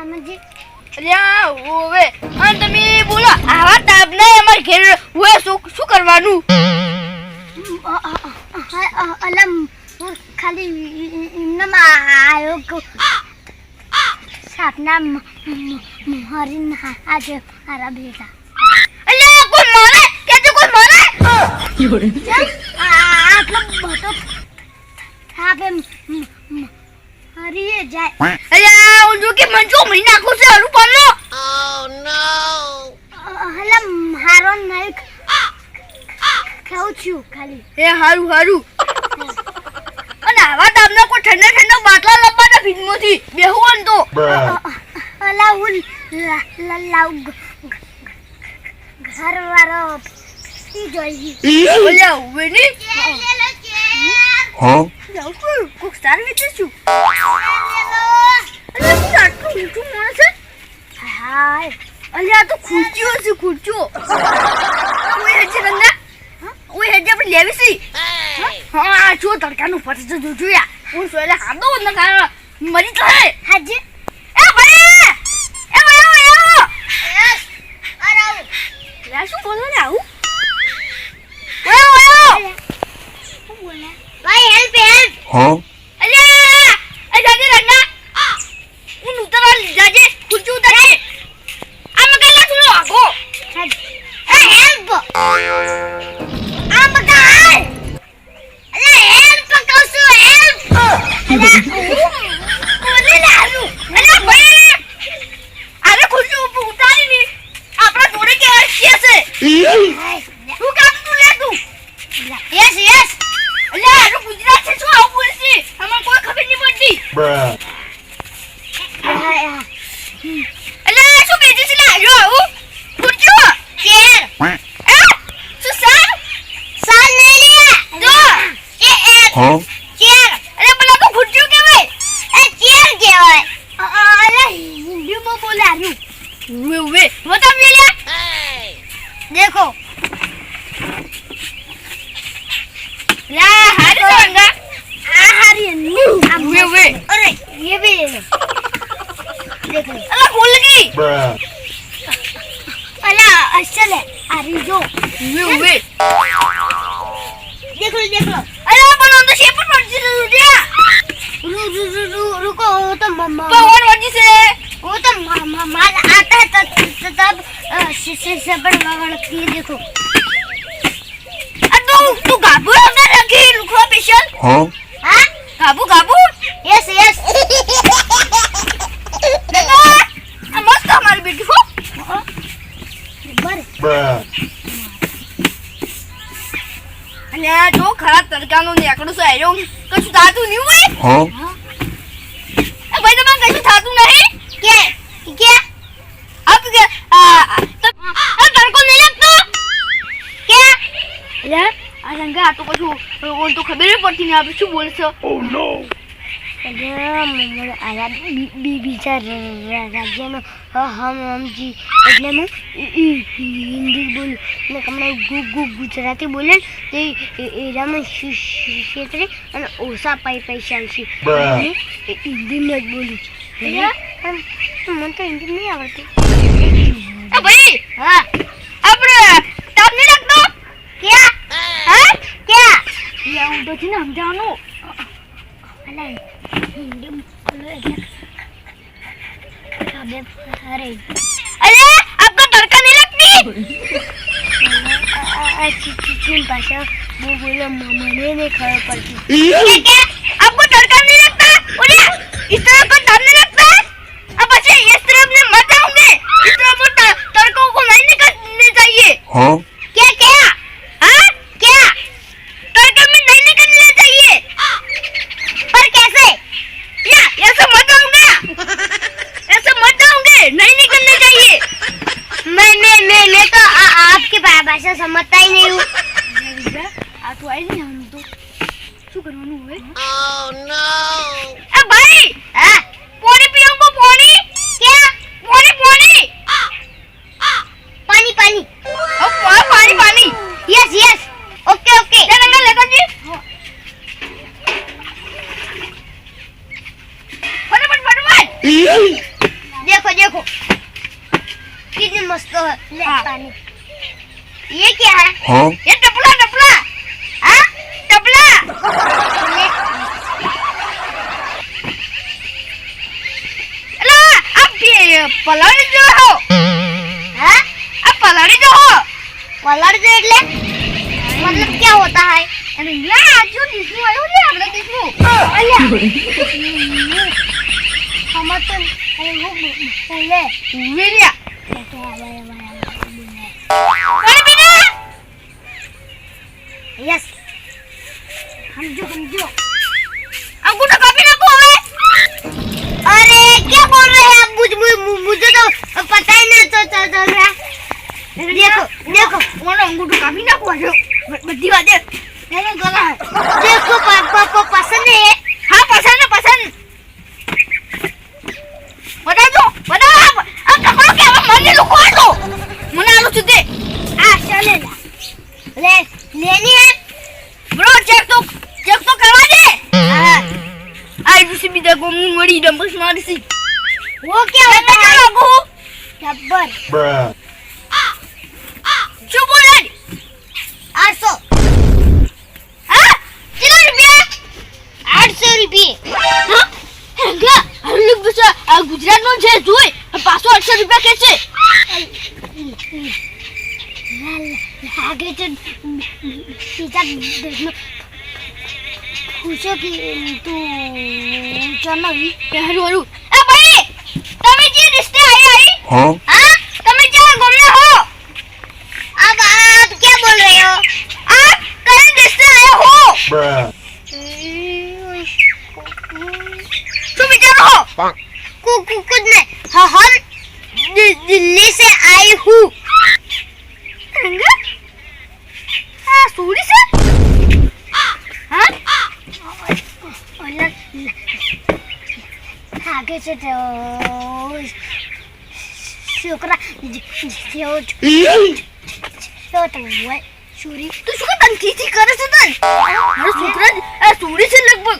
મામાજી અલ્યા ઓવે અને તમે બોલો આવા તાપને અમાર ઘેર ઓએ શું કરવાનું અલમ ખાલી ઇમનામાં આયો સાપના મોહરીન આજે મારા બેટા અલ્યા કોઈ મારે કે કોઈ મારે આટલો બધો થાપે હરીએ જાય અલ્યા હું જો કે મંજો મહી નાખું છે હરું પાનો હલા મારો નહીં ખાઉં છું ખાલી એ હારું અને આવા તાપને કોઈ ઠંડા બાટલા લંબાના ભીનમાંથી બેહું તો અલા હું લાવ ઘર વાળો ઈ જોઈ અલ્યા ઓવે ને Huh? જાઉં છું કોક સ્ટાર વિશે છું અલ્યા હું આટલું મીઠું માણસ છે હાય અલ્યા તો ખુરચીઓ છે ખુરચીઓ ઓય હેજે રંગા ઓય હેજે આપણે લેવી છે હા જો તડકાનું ફરજ જોજો યા હું સોયલે હાદો ન કા મરી જાય હાજી એ ભાઈ યસ આરાવ લા શું બોલો ને આવું ઓય શું બોલે ભાઈ હેલ્પ Huh? અલ્યા એ જાજે રંગા હું ઉતરવા જાજે ખુરચી ઉતરે આમ કઈલા સુનો આગો એ હેલ્પ આ બકા અરે હેલ્પ કહું હેલ્પ કોને લાલું અલ્યા ભાઈ આરે ખુરચી ઉતારી ની આપણા જોડે કે છે શું કામ તું લે તું યસ અલ્યા આ ગુજરાત છે શું આવું બોલશે અમને કોઈ ખબર નહીં પડતી Bruh. અલ્યા શું બેજી છે લાજો આવું ખુરચી ચેર શું સાલ સાલ નહીં લે જો એ Huh? ચેર અરે પેલા તો ખુરચી કહેવાય એ ચેર કહેવાય અરે હિન્દીમાં બોલાયું વે બતા મેલ્યા देखो લા હારી સંગા आहारी वे अरे ये भी ले लो देख लो અલા ભૂલ ગઈ Bruh. अला असल है अरे जो वे देख लो અલા પણ તો શેપ પર પડતી રૂડિયા रुको वो तो मम्मा પવન વજી છે वो तो माल आता है तब से बड़ ये देखो આ તું ગાબુ અંદર રાખી લુખો સ્પેશિયલ Huh? हाँ ગાબુ यस यस આ મસ્ત અમારી બેટી હો बर Bruh. અને જો ખરા તડકાનો નેકડો છે આયો કશું થાતું નહીં હોય Huh? એ ભાઈ તમને કશું થાતું નહીં क्या क्या આપ કે આ તડકો નહીં લાગતો क्या લે આ રંગા આ તો કશું ઓન તો ખબર જ પડતી નહીં આપણે શું બોલશો Oh no. આયા બીજા રાજ્યનો હમજી એટલે હું હિન્દી બોલ ને કમણે ગુજરાતી બોલે તે એરામાં ક્ષેત્રે અને ઓછા પૈસા છે હિન્દીમાં જ બોલું મને તો હિન્દી નહીં આવડતું એ ભાઈ હા આપણે તાપ નહીં લાગતો ક્યાં હા ક્યાં લે હું તો છે ને સમજાવવાનું અલા હિન્દી બોલો એટલે ખબર અરે અરે આપકો તડકા नहीं लगती चीन भाषा वो बोले मम्मी ने खबर पड़ती क्या आपको तड़का नहीं लगता बोले इस तरह का दाम नहीं लगता अब अच्छे इस तरफ से मत जाओगे इस तरफ तड़कों को नहीं निकलने चाहिए Huh? क्या क्या हाँ क्या तड़का में नहीं निकलने चाहिए पर कैसे या ऐसे मत जाओगे ऐसे मत जाओगे नहीं निकलने चाहिए मैं तो आपकी भाषा समझता ही नहीं हूँ आ तो आई नहीं हम तो શું કરવાનું હવે ઓહ નો એ ભાઈ हाँ પાણી પીઓ પાણી क्या પાણી पानी पानी પાણી પાણી यस यस ओके ओके ले रंगा लेता जी फटाफट फटाफट देखो देखो कितनी मस्त है ले हाँ। पानी ये क्या है Huh? ये टपला टपला हाँ टपला ले अला आप ये पलाड़ी जो हो हाँ आप पलाड़ी जो हो कलर जो એટલે मतलब क्या होता है अरे ला जो दिसू आयो ले આપણે दिसू અલ્યા हमर तो वो ले વેલિયા तो आवे અરે બેટા यस हम जो અંગૂઠો કાપી નાખો હવે अरे क्या बोल रहे हैं आप मुझे तो पता ही नहीं चल रहा देखो देखो કોનો અંગૂઠો કાપી નાખો છો બધી વાત देखो गला है देखो पापा पसंद है हाँ पसंद है पसंद बता दो बता अब टकरो के अब मन लोग को दो मना लो चुदे चले ले लेनी है ब्रो चेक तो करवा दे आई दूसरी भी देखो मुंह मड़ी डंबल्स मारी सी वो क्या होता है लागू रबर Bruh. चुप बोल 800 हां कितना रुपया 800 रुपये हां क्या हम लोग बस गुजरात में છે જોઈ 500 रुपया कैसे आगे तो पिता देखो पूछो कि तू चलो भी હારું હારું એ ભાઈ તમે જે રિશ્તે आई Huh? हां તમે જે ગમે હો अब आप क्या बोल रहे हो आप कहीं रिश्ते आए हो Bruh. तुम विचारो हो कुछ नहीं हाँ हम दिल्ली से आई हूँ रंगा हाँ सूरी से हाँ आगे से तो शुक्र सूरी तू શું તંતી થી કરે છે તન અરે છોકરા આ सूरी से लगभग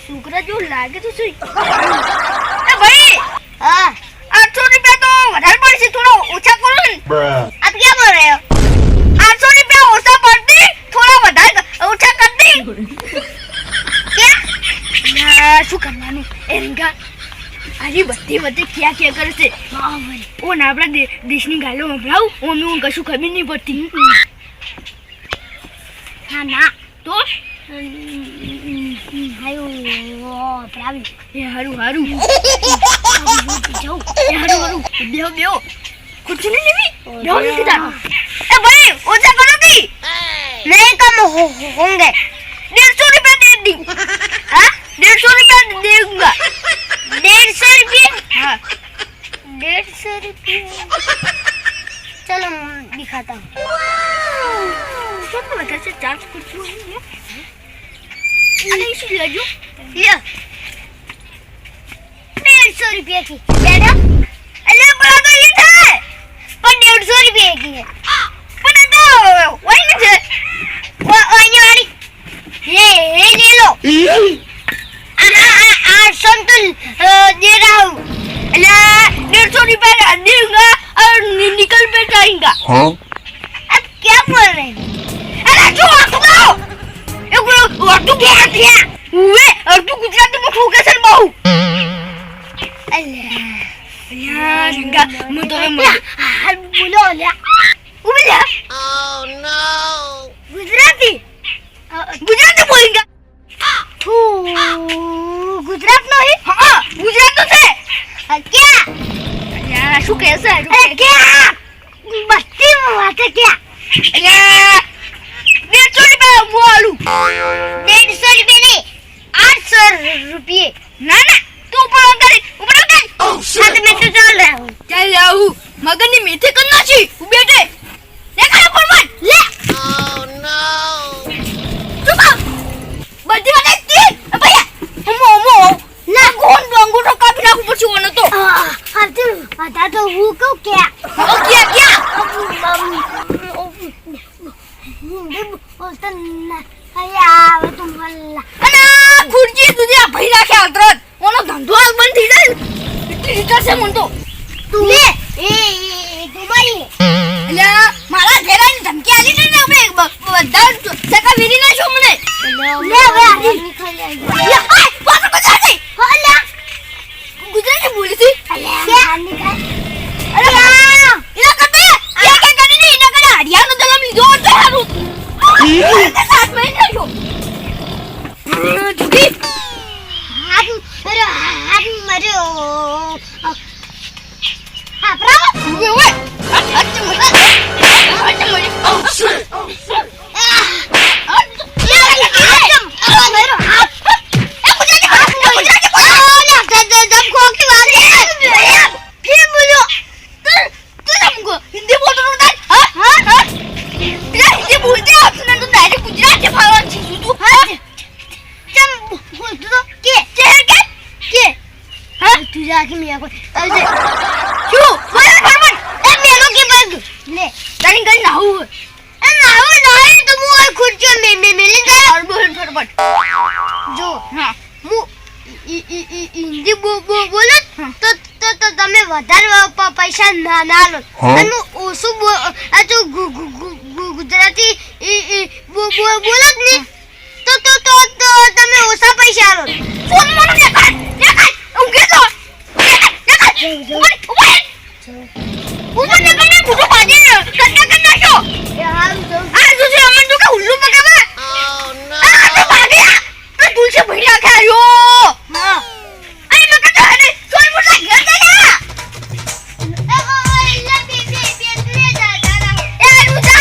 છોકરા જો લાગે તો સહી એ ભાઈ हाँ 800 રૂપિયા તો વધારે પડશે થોડો ઓછા કરો ને Bruh. आप क्या बोल रहे हो 800 રૂપિયા ઓછા પડતી થોડા વધારે ઓછા કરતી क्या શું કરવાનું એનકા અરે બધી ક્યાં કરે છે ઓ ના આપણા દેશની ગાલો સંભળાવું ઓનું હું કશું ખબર નહીં પડતી हाँ ना તો हायो प्रावी એ હારું હારું जाओ એ હારું હારું બેહો બેહો ખુરશી નહીં લેવી બેહો નહીં કીધા એ ભાઈ ઓછા કરો કી नहीं कम होंगे 150 रुपया दे दी हाँ 150 रुपया देऊंगा 150 रुपये हाँ 150 रुपये चलो मैं दिखाता हूँ કેટલું વધારે છે ચાર્જ ખુરશી હોય અને એ શું લેજો लो 150 रुपये की बैठो અલે બળા તો એ થાય पर 150 रुपये की है પણ આ તો હોય ને છે वो आने वाली ये ले लो 800 तो दे रहा हूँ अरे 150 रुपया दूंगा और निकल पे जाएगा Huh? अब क्या बोल रहे हैं अरे जो आटू दो एक आटू क्या किया वे और तू गुजराती में ठोके सर बहु यार इनका मुंह तो बोलो ले उबला गुजराती गुजराती बोलेंगे तू गुजरात नो ही हाँ गुजरात तो से क्या यार शू कैसा है अरे क्या बस्ती में बात है क्या अरे 150 रुपया वो आलू 150 रुपये नहीं 800 रुपये ना ना तू ऊपर कर हाँ तो मैं तो चल रहा हूँ चल जाऊ मगर ने मीठे करना चाहिए बेटे देखा पर मत ले चुप बड़ी वाला की भैया मोमो ना कौन अंगूठो काफी ना ऊपर से होना तो हाँ तो बता तो वो को क्या ओ क्या क्या बोलता ना अरे तुम वाला अरे खुर्ची तुझे भैया के अंदर ओनो धंधो बंद थी जाए इतनी इतना છે મને તો. તું લે એ દુબઈ એટલે મારા ઘેર આવીને ધમકી આલી ને અમે બધા ચકા વીરી નાખ્યો મને. લે હવે આની નીકળી લે, આય, પાછો ગુજરાતી. હોલા ગુજરાતી બોલી હતી. કે આની કાઈ અરે વાહ! એના કરતા કે કરીને એના કરતા હરિયાનો જલમ લીધો હોત તો સારું. સાત મહિને નાખ્યો. જુદી. હાથ મર્યો હા બ્રાવો ઉવે ઉવે. હાથ મળી. हिंदी बोल रहा हूँ हाँ हाँ हाँ हिंदी बोलते हैं आप सुना तो डायरेक्ट गुजरात से भागना चाहिए तू हाँ ચમ બોલતો તો કે के હા તું જાકે મિયા કોઈ અરે क्यों बोल फरमान એ મેલો કે બગ લે डाइनिंग करना हूँ એ નાવ નાય તો મુ આ ખુરચો મેલી જાય और बोल फरमान જો हाँ મુ હિન્દી બોલો તો તમે વધારે પૈસા ના લો અને ઓછું આ તો ગુજરાતી બોલો જ ને તો તમે ઓછા પૈસા લો फोन मारो देखा उनके तो देखा ऊपर देखा ना मुझे बाजी करना क्यों आ तुझे अमन तो का उल्लू पकड़ा आ तो भाग गया तो तुझे भैया क्या यो હા अरे मैं कहता है छोड़ मुझे घर जा ए रुक जा